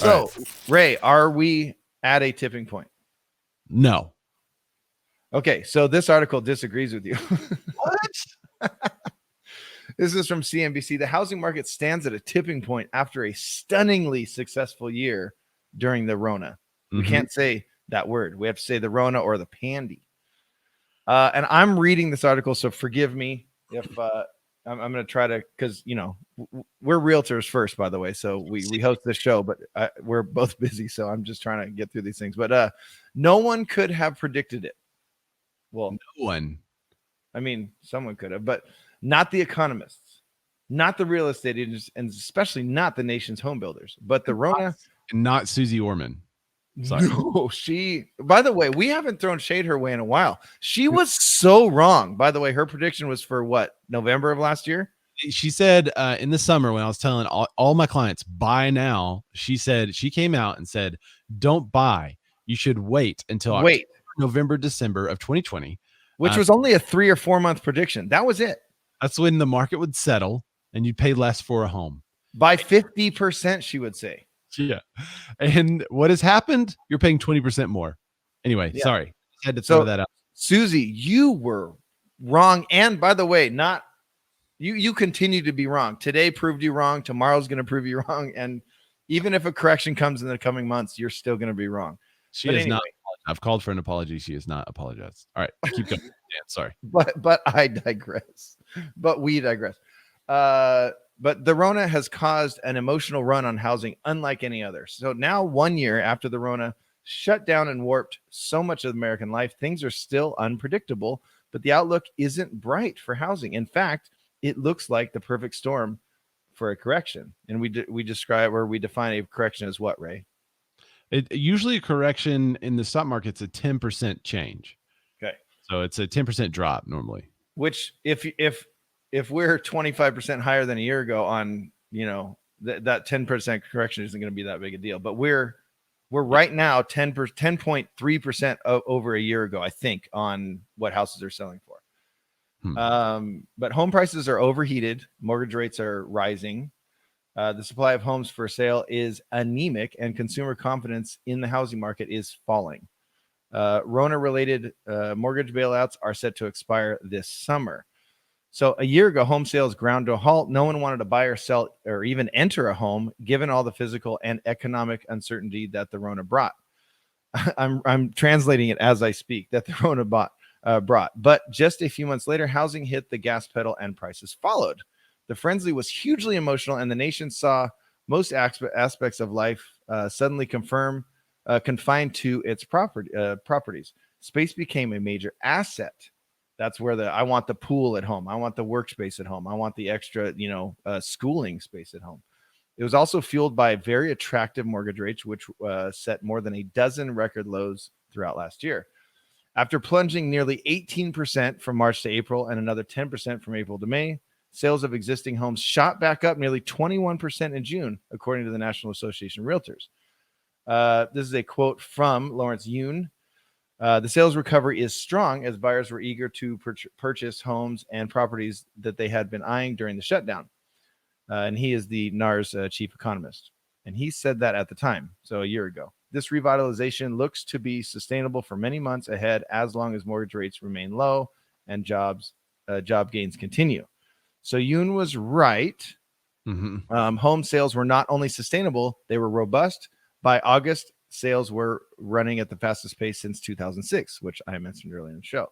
So, Ray, are we at a tipping point? No. Okay, so this article disagrees with you. What? This is from CNBC. The housing market stands at a tipping point after a stunningly successful year during the Rona. We can't say that word. We have to say the Rona or the pandy. And I'm reading this article, so forgive me if I'm going to try to, because, you know, we're realtors first, by the way. So we host this show, but we're both busy. So I'm just trying to get through these things. But no one could have predicted it. Well, no one. I mean, someone could have, but not the economists, not the real estate agents, and especially not the nation's home builders. But the Rona, not Susie Orman. Sorry. No, by the way, we haven't thrown shade her way in a while. She was so wrong. By the way, her prediction was for what, November of last year? She said in the summer when I was telling all my clients, buy now, she came out and said, don't buy. You should wait until October, November, December of 2020. Which was only a 3 or 4 month prediction. That was it. That's when the market would settle and you'd pay less for a home. By 50%, she would say. Yeah. And what has happened? You're paying 20% more. Anyway, sorry. I had to throw that out. Susie, you were wrong. And by the way, you continue to be wrong. Today proved you wrong. Tomorrow's going to prove you wrong. And even if a correction comes in the coming months, you're still going to be wrong. She is not. I've called for an apology. She has not apologized. All right. Keep going. Dan, sorry. But I digress. But we digress. But the Rona has caused an emotional run on housing unlike any other. So now 1 year after the Rona shut down and warped so much of American life, things are still unpredictable, but the outlook isn't bright for housing. In fact, it looks like the perfect storm for a correction. And we define a correction as what, Ray? Usually a correction in the stock market's a 10% change. Okay. So it's a 10% drop normally. Which if we're 25% higher than a year ago on, you know, that 10% correction isn't going to be that big a deal. But we're right now 10.3% over a year ago, I think, on what houses are selling for. But home prices are overheated. Mortgage rates are rising. The supply of homes for sale is anemic, and consumer confidence in the housing market is falling. Rona-related mortgage bailouts are set to expire this summer. So a year ago, home sales ground to a halt. No one wanted to buy or sell or even enter a home, given all the physical and economic uncertainty that the Rona brought. I'm translating it as I speak, that the Rona brought. But just a few months later, housing hit the gas pedal and prices followed. The frenzy was hugely emotional, and the nation saw most aspects of life suddenly confined to its properties. Space became a major asset. That's where I want the pool at home. I want the workspace at home. I want the extra, schooling space at home. It was also fueled by very attractive mortgage rates, which set more than a dozen record lows throughout last year. After plunging nearly 18% from March to April and another 10% from April to May, sales of existing homes shot back up nearly 21% in June, according to the National Association of Realtors. This is a quote from Lawrence Yoon. The sales recovery is strong as buyers were eager to purchase homes and properties that they had been eyeing during the shutdown. And he is the NAR's chief economist. And he said that at the time, so a year ago. This revitalization looks to be sustainable for many months ahead as long as mortgage rates remain low and job gains continue. So Yoon was right. Home sales were not only sustainable, they were robust. By August, sales were running at the fastest pace since 2006, which I mentioned earlier in the show.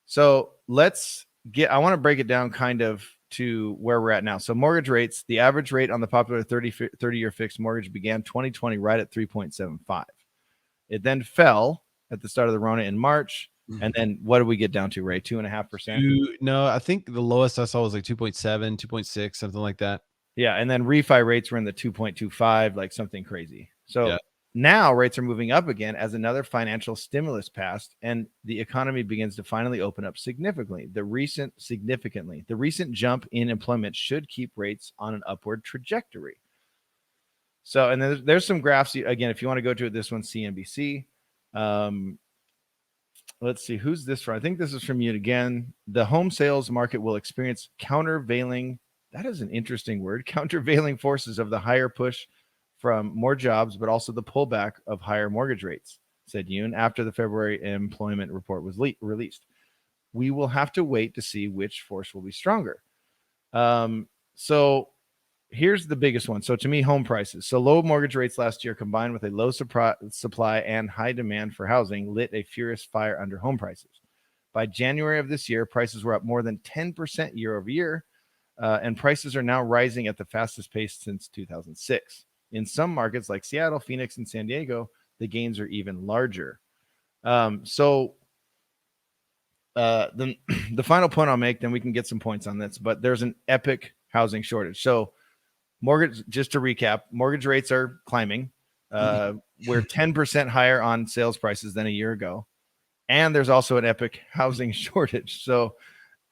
So I want to break it down kind of to where we're at now. So mortgage rates, the average rate on the popular 30-year fixed mortgage began 2020 right at 3.75. It then fell at the start of the Rona in March. And then what did we get down to, Ray? 2.5%? No, I think the lowest I saw was like 2.7, 2.6, something like that. Yeah. And then refi rates were in the 2.25, like something crazy. So now rates are moving up again as another financial stimulus passed and the economy begins to finally open up significantly. The recent jump in employment should keep rates on an upward trajectory. So, and then there's some graphs. Again, if you want to go to it, this one's CNBC. Let's see, who's this from? I think this is from you again. The home sales market will experience countervailing, that is an interesting word, countervailing forces of the higher push from more jobs, but also the pullback of higher mortgage rates, said Yoon after the February employment report was released. We will have to wait to see which force will be stronger. So here's the biggest one. So to me, home prices. So low mortgage rates last year combined with a low supply and high demand for housing lit a furious fire under home prices. By January of this year, prices were up more than 10% year over year, and prices are now rising at the fastest pace since 2006. In some markets like Seattle, Phoenix, and San Diego, the gains are even larger. So the final point I'll make, then we can get some points on this, but there's an epic housing shortage. So mortgage, just to recap, mortgage rates are climbing. We're 10% higher on sales prices than a year ago. And there's also an epic housing shortage. So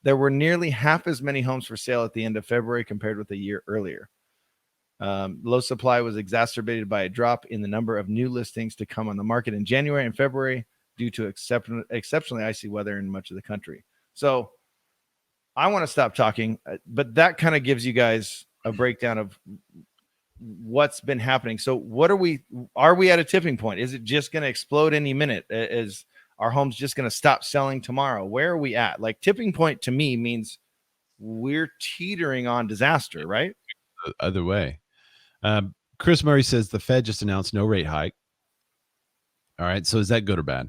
there were nearly half as many homes for sale at the end of February compared with a year earlier. Low supply was exacerbated by a drop in the number of new listings to come on the market in January and February due to exceptionally icy weather in much of the country. So I want to stop talking, but that kind of gives you guys a breakdown of what's been happening. So what are we at a tipping point? Is it just going to explode any minute? Is our homes just going to stop selling tomorrow? Where are we at? Like, tipping point to me means we're teetering on disaster, right? The other way. Chris Murray says the Fed just announced no rate hike. All right. So is that good or bad?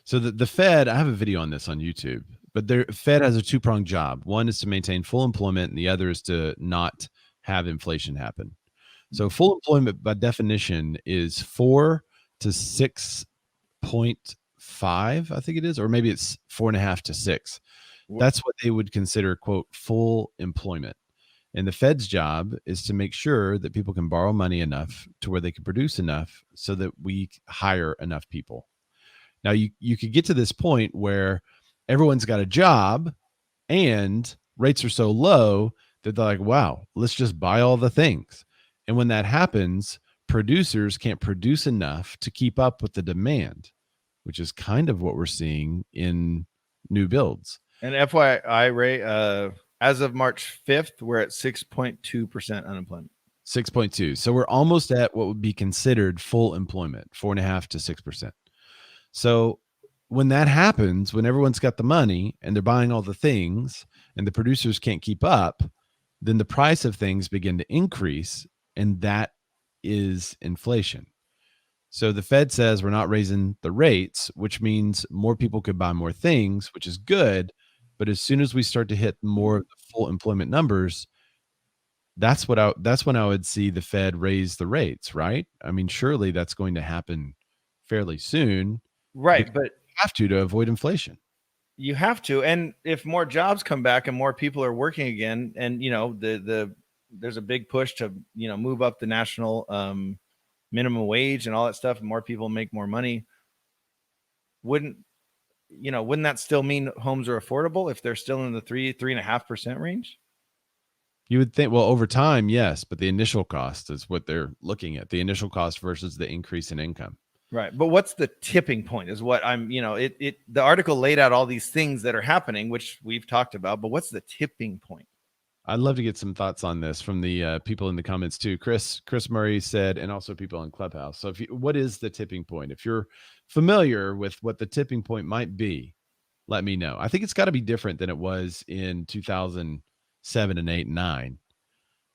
So the Fed, I have a video on this on YouTube, but the Fed has a two-pronged job. One is to maintain full employment, and the other is to not have inflation happen. So full employment by definition is 4 to 6.5, I think it is, or maybe it's 4.5 to 6. That's what they would consider, quote, full employment. And the Fed's job is to make sure that people can borrow money enough to where they can produce enough so that we hire enough people. Now, you could get to this point where everyone's got a job and rates are so low that they're like, wow, let's just buy all the things. And when that happens, producers can't produce enough to keep up with the demand, which is kind of what we're seeing in new builds. And FYI, Ray, as of March 5th, we're at 6.2% unemployment. 6.2. So we're almost at what would be considered full employment, 4.5 to 6%. So when that happens, when everyone's got the money and they're buying all the things and the producers can't keep up, then the price of things begin to increase, and that is inflation. So the Fed says we're not raising the rates, which means more people could buy more things, which is good. But as soon as we start to hit more of the full employment numbers, that's when I would see the Fed raise the rates, right? I mean, surely that's going to happen fairly soon. Right, but you have to avoid inflation. You have to. And if more jobs come back and more people are working again, and there's a big push to, move up the national minimum wage and all that stuff, and more people make more money, wouldn't that still mean homes are affordable if they're still in the 3.5% range? You would think, well, over time, yes, but the initial cost is what they're looking at, the initial cost versus the increase in income. Right. But what's the tipping point is what I'm, the article laid out all these things that are happening, which we've talked about, but what's the tipping point? I'd love to get some thoughts on this from the people in the comments too. Chris Murray said, and also people on Clubhouse. So what is the tipping point? If you're familiar with what the tipping point might be, let me know. I think it's got to be different than it was in 2007 and 8 and 9,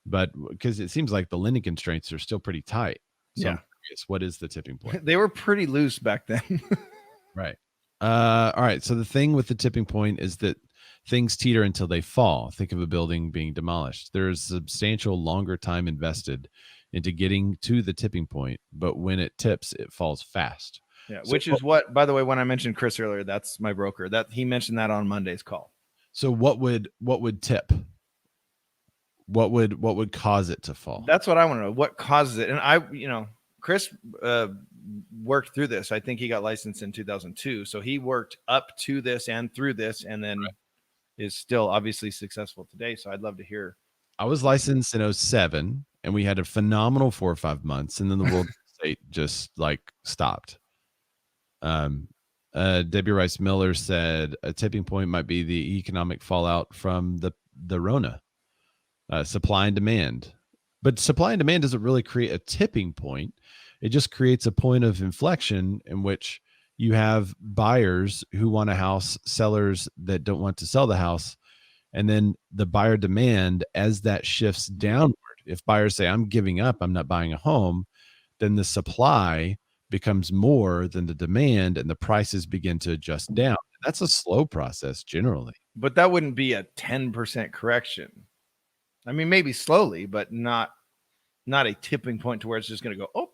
but because it seems like the lending constraints are still pretty tight. So yeah. I'm curious, what is the tipping point? They were pretty loose back then. Right. All right. So the thing with the tipping point is that things teeter until they fall. Think of a building being demolished. There is substantial longer time invested into getting to the tipping point, but when it tips, it falls fast. Yeah, which is what, by the way, when I mentioned Chris earlier, that's my broker. That he mentioned that on Monday's call. So what would tip? What would cause it to fall? That's what I want to know. What causes it? And Chris worked through this. I think he got licensed in 2002. So he worked up to this and through this, and then is still obviously successful today. So I'd love to hear. I was licensed in 2007, and we had a phenomenal 4 or 5 months, and then the world state just stopped. Debbie Rice Miller said a tipping point might be the economic fallout from the Rona, supply and demand. But supply and demand doesn't really create a tipping point. It just creates a point of inflection in which you have buyers who want a house, sellers that don't want to sell the house. And then the buyer demand, as that shifts downward, if buyers say, I'm giving up, I'm not buying a home, then the supply becomes more than the demand and the prices begin to adjust down. That's a slow process generally. But that wouldn't be a 10% correction. I mean, maybe slowly, but not a tipping point to where it's just going to go, oh.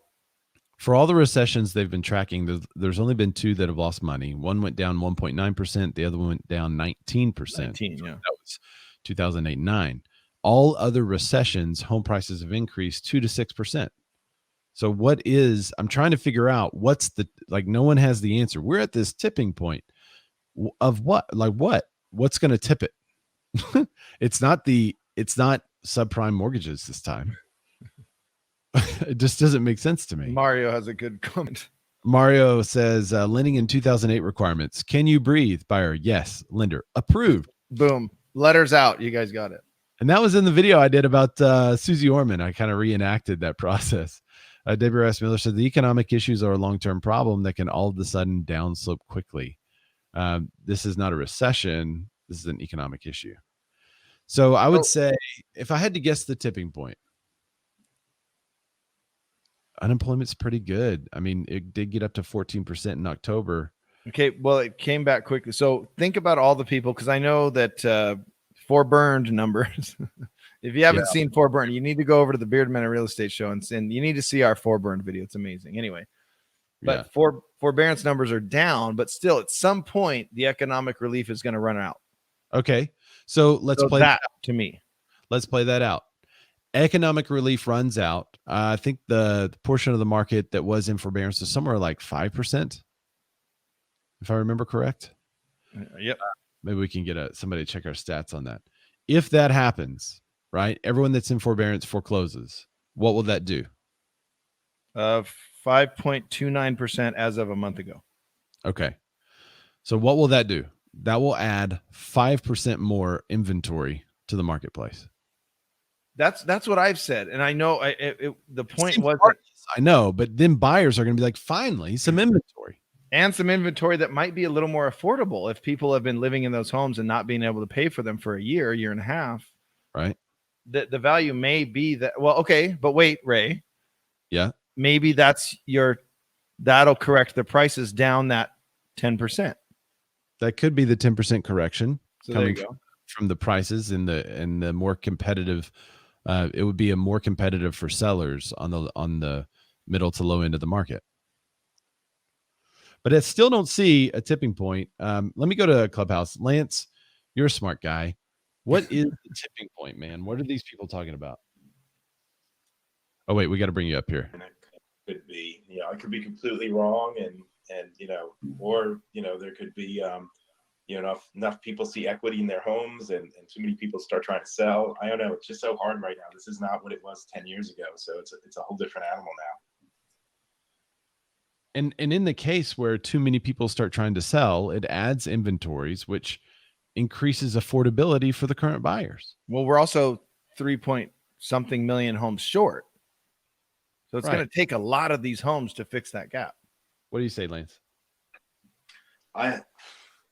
For all the recessions they've been tracking, there's only been 2 that have lost money. One went down 1.9%. The other one went down 19%. 19, yeah. That was 2008-9. All other recessions, home prices have increased 2 to 6%. So I'm trying to figure out no one has the answer. We're at this tipping point of what? What's going to tip it? It's not subprime mortgages this time. It just doesn't make sense to me. Mario has a good comment. Mario says, lending in 2008 requirements. Can you breathe? Buyer, yes. Lender, approved. Boom. Letters out. You guys got it. And that was in the video I did about Susie Orman. I kind of reenacted that process. WRS Miller said, the economic issues are a long-term problem that can all of a sudden downslope quickly. This is not a recession. This is an economic issue. So I would say, if I had to guess the tipping point, unemployment's pretty good. I mean, it did get up to 14% in October. Okay, well, it came back quickly. So think about all the people, because I know that Forbearance numbers. If you haven't seen Forbearance, you need to go over to the Beard Men and Real Estate Show and you need to see our Forbearance video. It's amazing. Anyway, but forbearance numbers are down, but still, at some point, the economic relief is going to run out. Okay, so let's play that to me. Let's play that out. Economic relief runs out. I think the portion of the market that was in forbearance is somewhere like 5%, if I remember correct. Yep. Maybe we can get somebody to check our stats on that. If that happens, right, everyone that's in forbearance forecloses. What will that do? 5.29% as of a month ago. Okay. So what will that do? That will add 5% more inventory to the marketplace. That's what I've said, and I know the point was I know, but then buyers are going to be like, finally, some inventory. And some inventory that might be a little more affordable if people have been living in those homes and not being able to pay for them for a year and a half. Right. The value may be that. Well, okay, but wait, Ray. Yeah. Maybe that'll correct the prices down that 10%. That could be the 10% correction so coming from the prices and the more competitive. It would be a more competitive for sellers on the middle to low end of the market. But I still don't see a tipping point. Let me go to Clubhouse. Lance, you're a smart guy. What is the tipping point, man? What are these people talking about? Oh, wait, we got to bring you up here. Could be, it could be completely wrong. And or, there could be, enough people see equity in their homes and too many people start trying to sell. I don't know. It's just so hard right now. This is not what it was 10 years ago. So it's a whole different animal now. And in the case where too many people start trying to sell, it adds inventories, which increases affordability for the current buyers. Well, we're also 3-point-something million homes short. So it's going to take a lot of these homes to fix that gap. What do you say, Lance?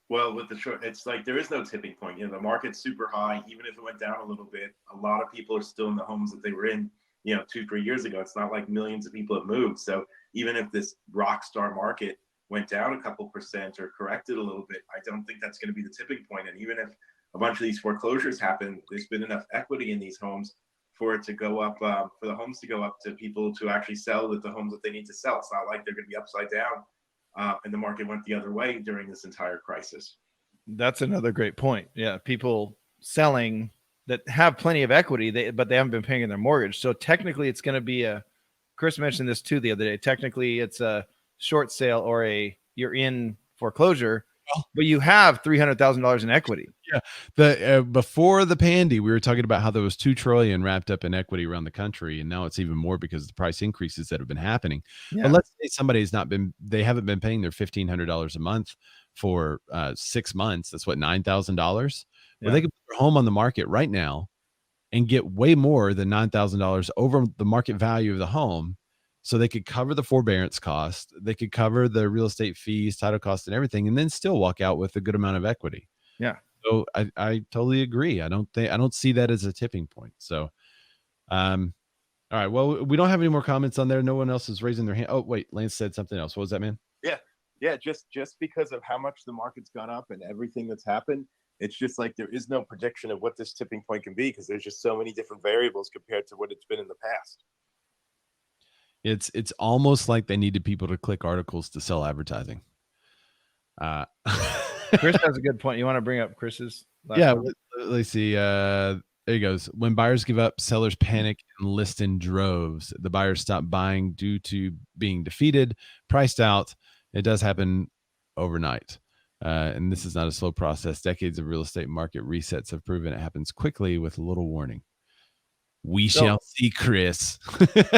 Well, with the short, it's like there is no tipping point. The market's super high. Even if it went down a little bit, a lot of people are still in the homes that they were in, 2-3 years ago. It's not like millions of people have moved. So even if this rock star market went down a couple percent or corrected a little bit, I don't think that's going to be the tipping point. And even if a bunch of these foreclosures happen, there's been enough equity in these homes for it to go up, for the homes to go up to people to actually sell the homes that they need to sell. It's not like they're going to be upside down. And the market went the other way during this entire crisis. That's another great point. Yeah, people selling that have plenty of equity, but they haven't been paying their mortgage. So technically, it's going to be Chris mentioned this too the other day. Technically, it's a short sale or you're in foreclosure, but you have $300,000 in equity. Yeah, before the pandy, we were talking about how there was $2 trillion wrapped up in equity around the country, and now it's even more because of the price increases that have been happening. Yeah. But let's say they haven't been paying their $1,500 a month for 6 months. That's what, $9,000. Well, they could put their home on the market right now and get way more than $9,000 over the market value of the home, so they could cover the forbearance cost, they could cover the real estate fees, title cost, and everything, and then still walk out with a good amount of equity. Yeah. So I totally agree. I don't see that as a tipping point. So, all right. Well, we don't have any more comments on there. No one else is raising their hand. Oh, wait, Lance said something else. What was that, man? Yeah, just because of how much the market's gone up and everything that's happened, it's just like there is no prediction of what this tipping point can be because there's just so many different variables compared to what it's been in the past. It's almost like they needed people to click articles to sell advertising. Chris has a good point. You want to bring up Chris's? Yeah, let's see. There he goes. When buyers give up, sellers panic and list in droves. The buyers stop buying due to being defeated, priced out. It does happen overnight. And this is not a slow process. Decades of real estate market resets have proven it happens quickly with little warning. We shall see, Chris.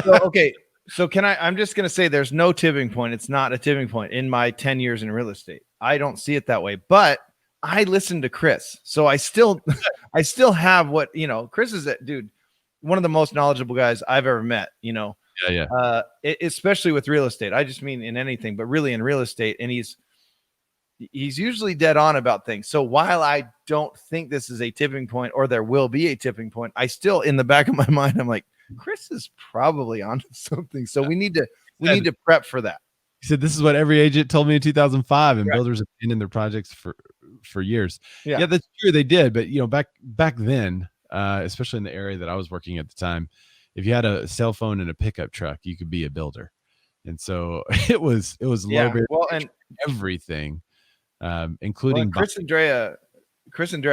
Okay. So I'm just going to say there's no tipping point. It's not a tipping point in my 10 years in real estate. I don't see it that way, but I listen to Chris. So I still have what, Chris is dude, one of the most knowledgeable guys I've ever met, Yeah. Especially with real estate. I just mean in anything, but really in real estate. And he's usually dead on about things. So while I don't think this is a tipping point or there will be a tipping point, I still, in the back of my mind, I'm like, Chris is probably onto something. So we need to prep for that. He said, this is what every agent told me in 2005, and builders have been in their projects for years. Yeah, that's true. They did. But, back then, especially in the area that I was working at the time, if you had a cell phone and a pickup truck, you could be a builder. And so it was low barrier and everything, including Chris and Drea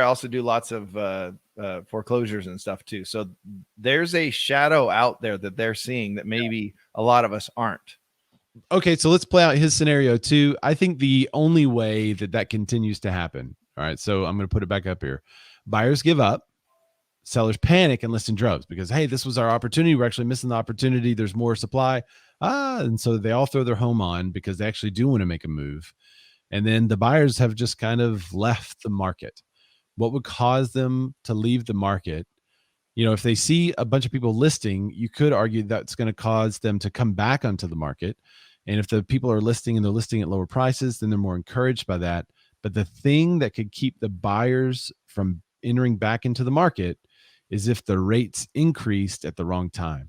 also do lots of foreclosures and stuff too. So there's a shadow out there that they're seeing that maybe a lot of us aren't. Okay, so let's play out his scenario too. I think the only way that continues to happen. All right, so I'm going to put it back up here. Buyers give up, sellers panic and list in droves because, hey, this was our opportunity. We're actually missing the opportunity. There's more supply. And so they all throw their home on because they actually do want to make a move. And then the buyers have just kind of left the market. What would cause them to leave the market? If they see a bunch of people listing, you could argue that's going to cause them to come back onto the market. And if the people are listing and they're listing at lower prices, then they're more encouraged by that. But the thing that could keep the buyers from entering back into the market is if the rates increased at the wrong time.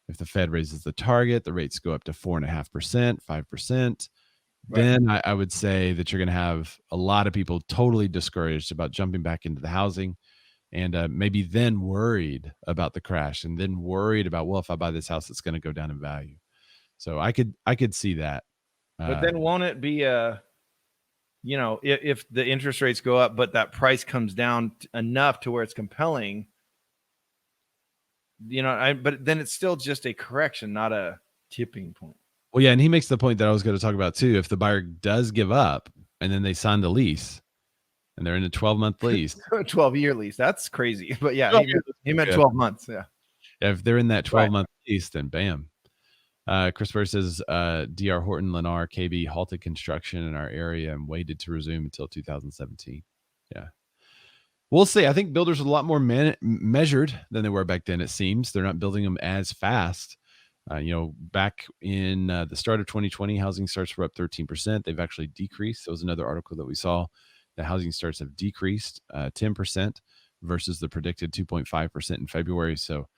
If the Fed raises the target, the rates go up to 4.5%, 5%. Right. Then I would say that you're going to have a lot of people totally discouraged about jumping back into the housing, and maybe then worried about the crash, and then worried about, well, if I buy this house, it's going to go down in value. So I could see that. But then won't it be if the interest rates go up, but that price comes down enough to where it's compelling, but then it's still just a correction, not a tipping point. Well, yeah, and he makes the point that I was going to talk about too. If the buyer does give up and then they sign the lease and they're in a 12-month lease, 12-year lease, that's crazy. But yeah, he meant 12 months. Yeah. If they're in that 12-month lease, then bam. Chris Burr says, DR Horton, Lennar, KB halted construction in our area and waited to resume until 2017. Yeah. We'll see. I think builders are a lot more measured than they were back then, it seems. They're not building them as fast. Back in the start of 2020, housing starts were up 13%. They've actually decreased. There was another article that we saw. The housing starts have decreased 10% versus the predicted 2.5% in February. So